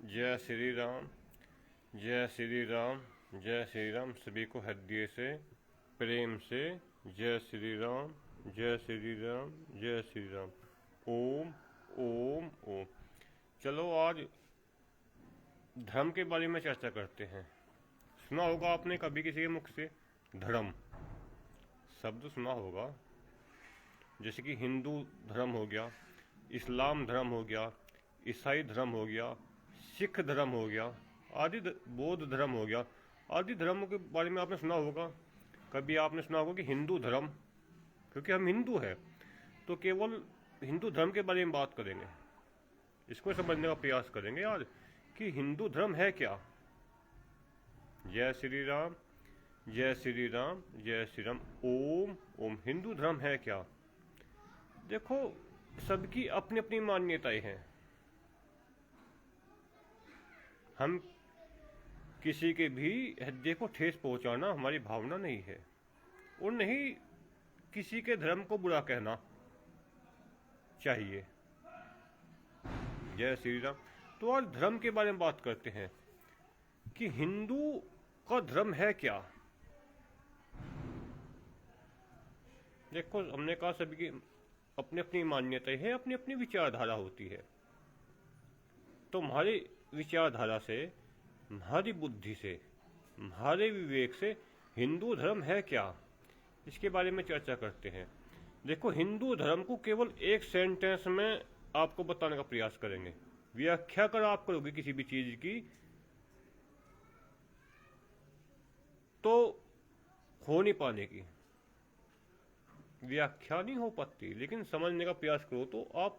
जय श्री राम, जय श्री राम, जय श्री राम। सभी को हृदय से प्रेम से जय श्री राम, जय श्री राम, जय श्री राम। ओम ओम ओम। चलो आज धर्म के बारे में चर्चा करते हैं। सुना होगा आपने कभी किसी के मुख से धर्म शब्द सुना होगा, जैसे कि हिंदू धर्म हो गया, इस्लाम धर्म हो गया, ईसाई धर्म हो गया, सिख धर्म हो गया, आदि बौद्ध धर्म हो गया, आदि धर्मों के बारे में आपने सुना होगा। कभी आपने सुना होगा कि हिंदू धर्म, क्योंकि हम हिंदू हैं तो केवल हिंदू धर्म के बारे में बात करेंगे, इसको समझने का प्रयास करेंगे आज कि हिंदू धर्म है क्या। जय श्री राम, जय श्री राम, जय श्री राम। ओम ओम। हिंदू धर्म है क्या? देखो, सबकी अपनी अपनी मान्यताएं हैं। हम किसी के भी हृदय को ठेस पहुंचाना हमारी भावना नहीं है, और नहीं किसी के धर्म को बुरा कहना चाहिए। जय श्री राम। तो आज धर्म के बारे में बात करते हैं कि हिंदू का धर्म है क्या। देखो, हमने कहा सभी की अपनी अपनी मान्यताएं हैं, अपनी अपनी विचारधारा होती है। तो हमारी विचारधारा से, हमारी बुद्धि से, हमारे विवेक से हिंदू धर्म है क्या, इसके बारे में चर्चा करते हैं। देखो, हिंदू धर्म को केवल एक सेंटेंस में आपको बताने का प्रयास करेंगे। व्याख्या कर आप करोगे किसी भी चीज की तो हो नहीं पाने की, व्याख्या नहीं हो पाती, लेकिन समझने का प्रयास करो तो आप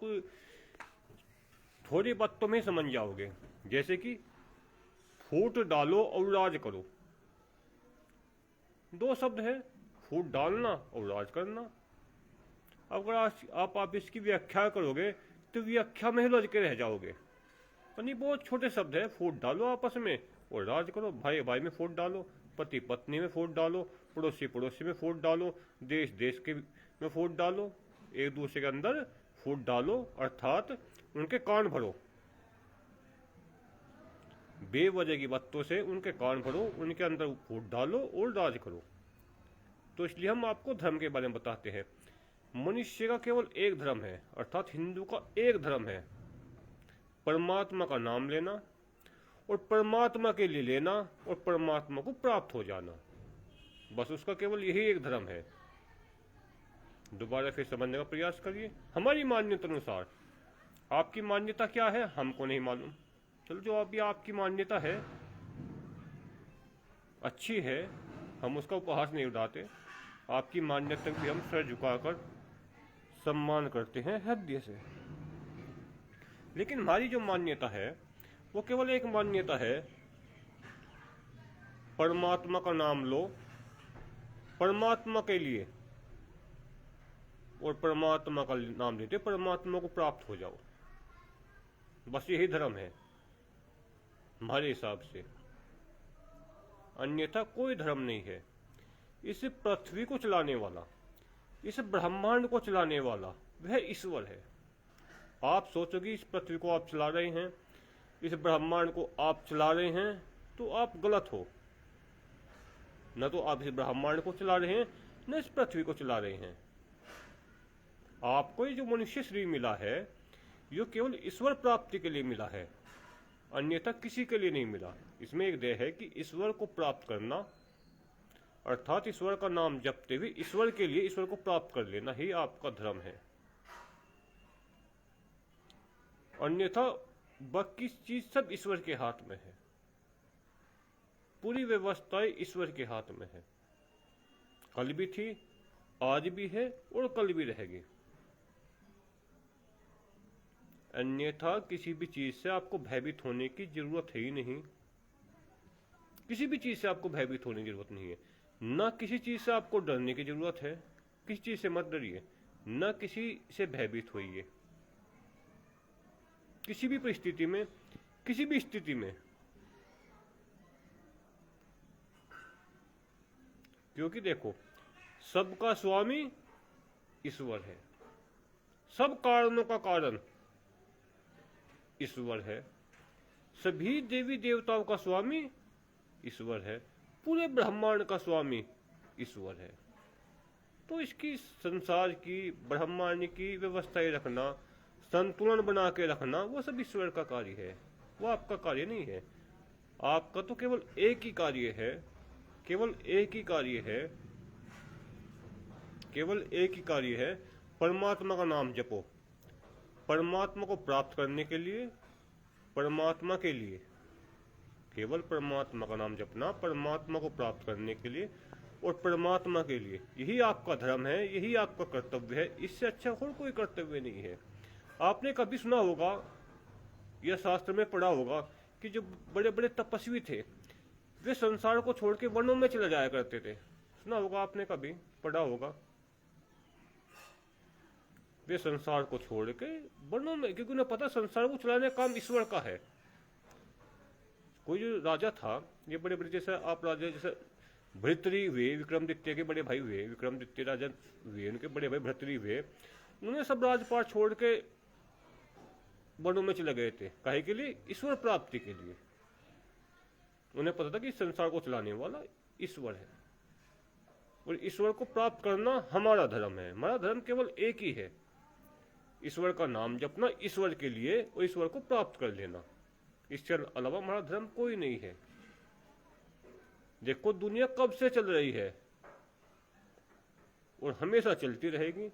थोड़ी बातों में समझ जाओगे। जैसे कि फूट डालो और राज करो, दो शब्द है, फूट डालना और राज करना। अगर आप इसकी व्याख्या करोगे तो व्याख्या में ही लज के रह जाओगे। यानी बहुत छोटे शब्द है, फूट डालो आपस में और राज करो। भाई भाई में फूट डालो, पति पत्नी में फूट डालो, पड़ोसी पड़ोसी में फूट डालो, देश देश के में फूट डालो, एक दूसरे के अंदर फूट डालो, अर्थात उनके कान भरो, बेवजह की बातों से उनके कान भरो, उनके अंदर फूट डालो और राज करो। तो इसलिए हम आपको धर्म के बारे में बताते हैं। मनुष्य का केवल एक धर्म है, अर्थात हिंदू का एक धर्म है, परमात्मा का नाम लेना और परमात्मा के लिए लेना और परमात्मा को प्राप्त हो जाना। बस उसका केवल यही एक धर्म है। दोबारा फिर समझने का प्रयास करिए। हमारी मान्यता अनुसार, आपकी मान्यता क्या है हमको नहीं मालूम। चलो, जो अभी आपकी मान्यता है अच्छी है, हम उसका उपहास नहीं उड़ाते। आपकी मान्यता भी हम सर झुकाकर सम्मान करते हैं हृदय से। लेकिन हमारी जो मान्यता है वो केवल एक मान्यता है, परमात्मा का नाम लो परमात्मा के लिए, और परमात्मा का नाम लेते परमात्मा को प्राप्त हो जाओ। बस यही धर्म है हमारे हिसाब से, अन्यथा कोई धर्म नहीं है। इस पृथ्वी को चलाने वाला, इस ब्रह्मांड को चलाने वाला वह ईश्वर है। आप सोचोगे इस पृथ्वी को आप चला रहे हैं, इस ब्रह्मांड को आप चला रहे हैं, तो आप गलत हो। न तो आप इस ब्रह्मांड को चला रहे हैं, न इस पृथ्वी को चला रहे हैं। आपको ये जो मनुष्य शरीर मिला है, ये केवल ईश्वर प्राप्ति के लिए मिला है, अन्यथा किसी के लिए नहीं मिला। इसमें एक ध्येय है कि ईश्वर को प्राप्त करना, अर्थात ईश्वर का नाम जपते हुए ईश्वर के लिए ईश्वर को प्राप्त कर लेना ही आपका धर्म है। अन्यथा बाकी चीज सब ईश्वर के हाथ में है, पूरी व्यवस्थाएं ईश्वर के हाथ में है। कल भी थी, आज भी है और कल भी रहेगी। अन्यथा किसी भी चीज से आपको भयभीत होने की जरूरत है ही नहीं। किसी भी चीज से आपको भयभीत होने की जरूरत नहीं है, न किसी चीज से आपको डरने की जरूरत है। किसी चीज से मत डरिए, न किसी से भयभीत होइए। किसी भी परिस्थिति में, किसी भी स्थिति में, क्योंकि देखो, सबका स्वामी ईश्वर है, सब कारणों का कारण ईश्वर है, सभी देवी देवताओं का स्वामी ईश्वर है, पूरे ब्रह्मांड का स्वामी ईश्वर है। तो इसकी संसार की, ब्रह्मांड की व्यवस्थाएं रखना, संतुलन बना के रखना, वो सब ईश्वर का कार्य है, वो आपका कार्य नहीं है। आपका तो केवल एक ही कार्य है, केवल एक ही कार्य है, केवल एक ही कार्य है, परमात्मा का नाम जपो। परमात्मा को प्राप्त करने के लिए, परमात्मा के लिए, केवल परमात्मा का नाम जपना, परमात्मा को प्राप्त करने के लिए और परमात्मा के लिए, यही आपका धर्म है, यही आपका कर्तव्य है। इससे अच्छा और कोई कर्तव्य नहीं है। आपने कभी सुना होगा या शास्त्र में पढ़ा होगा कि जो बड़े बड़े तपस्वी थे वे संसार को छोड़ के वनों में चले जाया करते थे। सुना होगा आपने, कभी पढ़ा होगा। वे संसार को छोड़ के वनों में, क्योंकि उन्हें पता संसार को चलाने का काम ईश्वर का है। कोई जो राजा था, ये बड़े बड़े, जैसे आप राजा, जैसे भृतृ हुए, विक्रमादित्य के बड़े भाई हुए, विक्रमादित्य राजा हुए, उनके बड़े भाई भृतृ हुए, उन्होंने सब राजपाट छोड़ के वनों में चले गए थे। काहे के लिए? ईश्वर प्राप्ति के लिए। उन्हें पता था कि संसार को चलाने वाला ईश्वर है और ईश्वर को प्राप्त करना हमारा धर्म है। हमारा धर्म केवल एक ही है, ईश्वर का नाम जपना ईश्वर के लिए और ईश्वर को प्राप्त कर लेना। इसके अलावा हमारा धर्म कोई नहीं है। देखो दुनिया कब से चल रही है और हमेशा चलती रहेगी।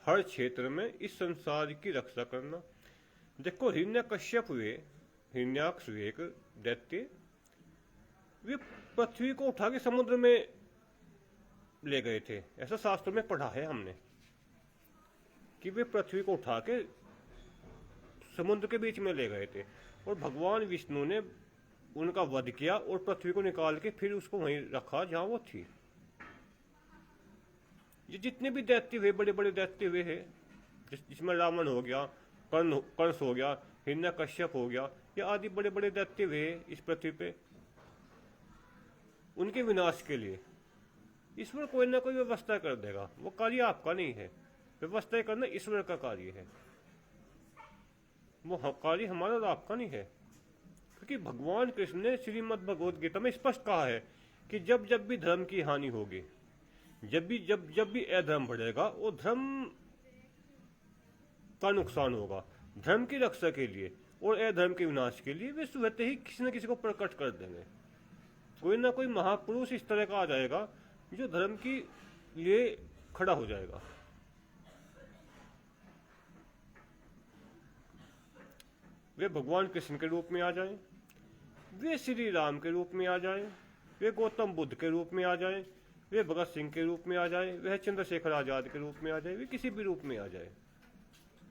हर क्षेत्र में इस संसार की रक्षा करना। देखो हिरण्यकश्यप हुए, हिरण्याक्ष हुए एक दैत्य, वे पृथ्वी को उठा के समुद्र में ले गए थे। ऐसा शास्त्र में पढ़ा है हमने कि वे पृथ्वी को उठा के समुद्र के बीच में ले गए थे और भगवान विष्णु ने उनका वध किया और पृथ्वी को निकाल के फिर उसको वहीं रखा जहां वो थी। ये जितने भी दैत्य हुए, बड़े बड़े दैत्य हुए हैं, जिसमें रावण हो गया, कंस हो गया, हिरण्यकश्यप हो गया, ये आदि बड़े बड़े दैत्य हुए इस पृथ्वी पे, उनके विनाश के लिए ईश्वर कोई ना कोई व्यवस्था कर देगा। वो कार्य आपका नहीं है, व्यवस्था करना ईश्वर का कार्य है। वो कार्य हमारा और आपका नहीं है, क्योंकि भगवान कृष्ण ने श्रीमद् भगवद गीता में स्पष्ट कहा है कि जब जब भी धर्म की हानि होगी, जब भी अधर्म बढ़ेगा, वो धर्म का नुकसान होगा। धर्म की रक्षा के लिए और अधर्म के विनाश के लिए वे स्वतः ही किसी न किसी को प्रकट कर देंगे। कोई ना कोई महापुरुष इस तरह का आ जाएगा जो धर्म के लिए खड़ा हो जाएगा। वे भगवान कृष्ण के रूप में आ जाएं, वे श्री राम के रूप में आ जाएं, वे गौतम बुद्ध के रूप में आ जाएं, वे भगत सिंह के रूप में आ जाए, वह चंद्रशेखर आजाद के रूप में आ जाए, वे किसी भी रूप में आ जाए।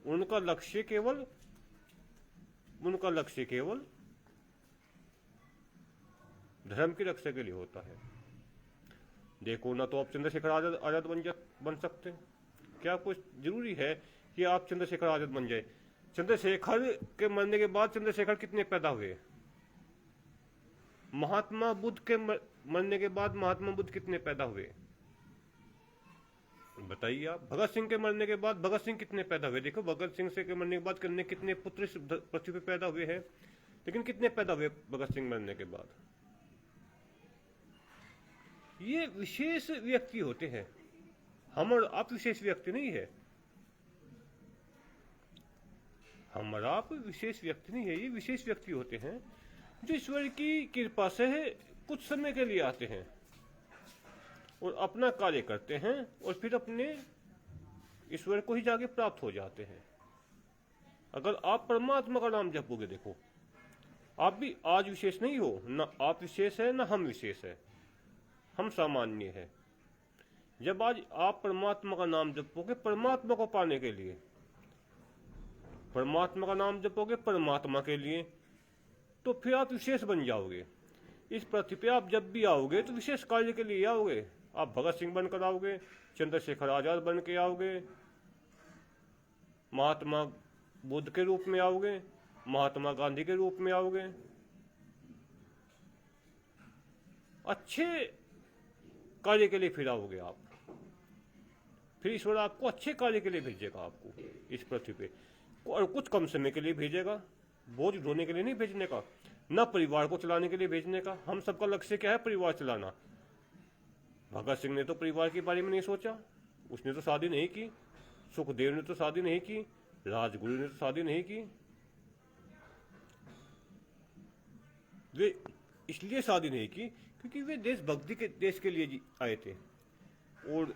उनका लक्ष्य केवल धर्म की रक्षा के लिए होता है। देखो ना, तो आप चंद्रशेखर आजाद बन सकते हैं क्या? कुछ जरूरी है कि आप चंद्रशेखर आजाद बन जाए? चंद्रशेखर के मरने के बाद चंद्रशेखर कितने पैदा हुए? महात्मा बुद्ध के मरने के बाद महात्मा बुद्ध कितने पैदा हुए? बताइए आप। भगत सिंह के मरने के बाद भगत सिंह कितने पैदा हुए? देखो भगत सिंह से के मरने के बाद कितने पुत्र पृथ्वी पे पैदा हुए हैं, लेकिन कितने पैदा हुए भगत सिंह मरने के बाद? ये विशेष व्यक्ति होते हैं, हम और आप विशेष व्यक्ति नहीं है। हम और आप विशेष व्यक्ति नहीं है, ये विशेष व्यक्ति होते हैं जो ईश्वर की कृपा से कुछ समय के लिए आते हैं और अपना कार्य करते हैं और फिर अपने ईश्वर को ही जाके प्राप्त हो जाते हैं। अगर आप परमात्मा का नाम जपोगे, देखो आप भी आज विशेष नहीं हो, ना आप विशेष है ना हम विशेष है, हम सामान्य है। जब आज आप परमात्मा का नाम जपोगे परमात्मा को पाने के लिए, परमात्मा का नाम जपोगे परमात्मा के लिए, तो फिर आप विशेष बन जाओगे। इस पृथ्वी पे आप जब भी आओगे तो विशेष कार्य के लिए आओगे। आप भगत सिंह बनकर आओगे, चंद्रशेखर आजाद बन के आओगे, महात्मा बुद्ध के रूप में आओगे, महात्मा गांधी के रूप में आओगे। अच्छे कार्य के लिए फिर आओगे आप, फिर ईश्वर आपको अच्छे कार्य के लिए भेजेगा आपको इस पृथ्वी पे, और कुछ कम समय के लिए भेजेगा। बोझ ढोने के लिए नहीं भेजने का, न परिवार को चलाने के लिए भेजने का। हम सबका लक्ष्य क्या है? परिवार चलाना। भगत सिंह ने तो परिवार के बारे में नहीं सोचा, उसने तो शादी नहीं की। सुखदेव ने तो शादी नहीं की, राजगुरु ने तो शादी नहीं की। वे इसलिए शादी नहीं की क्योंकि वे देशभक्ति के देश के लिए आए थे और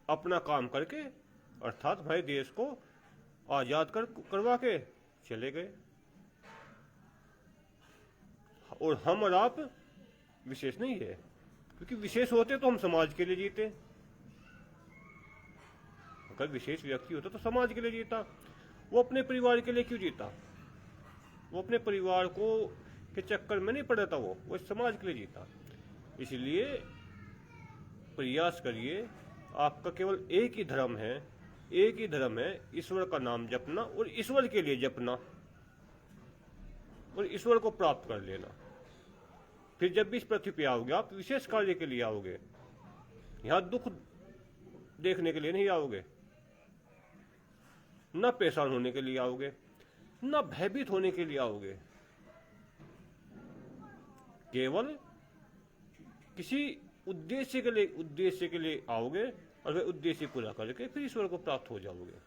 अपना काम करके अर्थात हमारे देश को आजाद करवा के चले गए। और हम और आप विशेष नहीं है, क्योंकि विशेष होते तो हम समाज के लिए जीते। अगर विशेष व्यक्ति होता तो समाज के लिए जीता। वो अपने परिवार के लिए क्यों जीता? वो अपने परिवार को के चक्कर में नहीं पड़ा था, वो समाज के लिए जीता। इसलिए प्रयास करिए, आपका केवल एक ही धर्म है, एक ही धर्म है, ईश्वर का नाम जपना और ईश्वर के लिए जपना और ईश्वर को प्राप्त कर लेना। फिर जब भी इस पृथ्वी पे आओगे आप विशेष कार्य के लिए आओगे, यहां दुख देखने के लिए नहीं आओगे, न परेशान होने के लिए आओगे, न भयभीत होने के लिए आओगे। केवल किसी उद्देश्य के लिए आओगे और वह उद्देश्य पूरा करके फिर ईश्वर को प्राप्त हो जाओगे।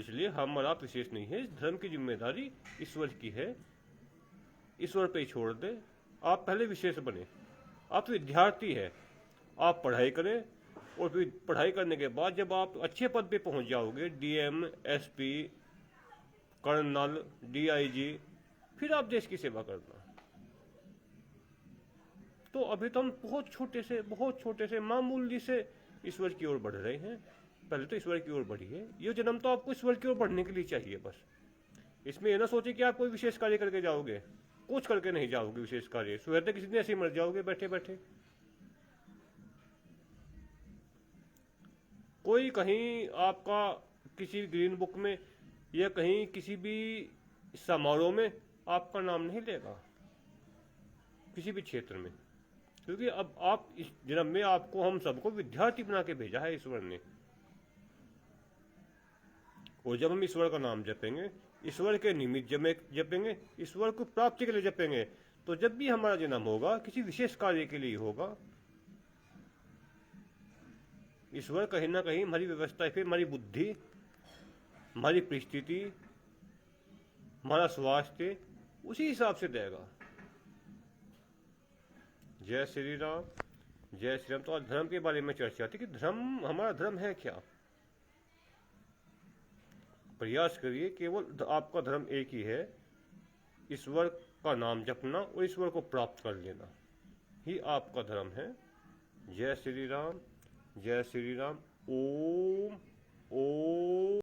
इसलिए हम और आप विशेष नहीं है, इस धर्म की जिम्मेदारी ईश्वर की है। ईश्वर पे ही छोड़ दे, आप पहले विशेष बने। आप विद्यार्थी है, आप पढ़ाई करें और फिर पढ़ाई करने के बाद जब आप अच्छे पद पे पहुंच जाओगे, डीएम, एसपी, कर्नल, डीआईजी, फिर आप देश की सेवा करना। तो अभी तो हम बहुत छोटे से मामूली से ईश्वर की ओर बढ़ रहे हैं। पहले तो ईश्वर की ओर बढ़िए। ये जन्म तो आपको ईश्वर की ओर बढ़ने के लिए चाहिए बस। इसमें ये ना सोचे कि आप कोई विशेष कार्य करके जाओगे, कुछ करके नहीं जाओगे विशेष कार्य। सुबह किसी दिन ऐसे ही मर जाओगे बैठे बैठे। कोई कहीं आपका किसी ग्रीन बुक में या कहीं किसी भी समारोह में आपका नाम नहीं लेगा, किसी भी क्षेत्र में, क्योंकि अब आप इस जन्म में आपको हम सबको विद्यार्थी बना के भेजा है ईश्वर ने। और जब हम ईश्वर का नाम जपेंगे, ईश्वर के निमित्त जपेंगे, ईश्वर को प्राप्ति के लिए जपेंगे, तो जब भी हमारा जन्म होगा किसी विशेष कार्य के लिए होगा। ईश्वर कहीं ना कहीं हमारी व्यवस्था, फिर हमारी बुद्धि, हमारी परिस्थिति, हमारा स्वास्थ्य उसी हिसाब से देगा। जय श्री राम, जय श्री राम। तो आज धर्म के बारे में चर्चा थी कि धर्म, हमारा धर्म है क्या। प्रयास करिए, केवल आपका धर्म एक ही है, ईश्वर का नाम जपना और ईश्वर को प्राप्त कर लेना ही आपका धर्म है। जय श्री राम, जय श्री राम। ओम ओम।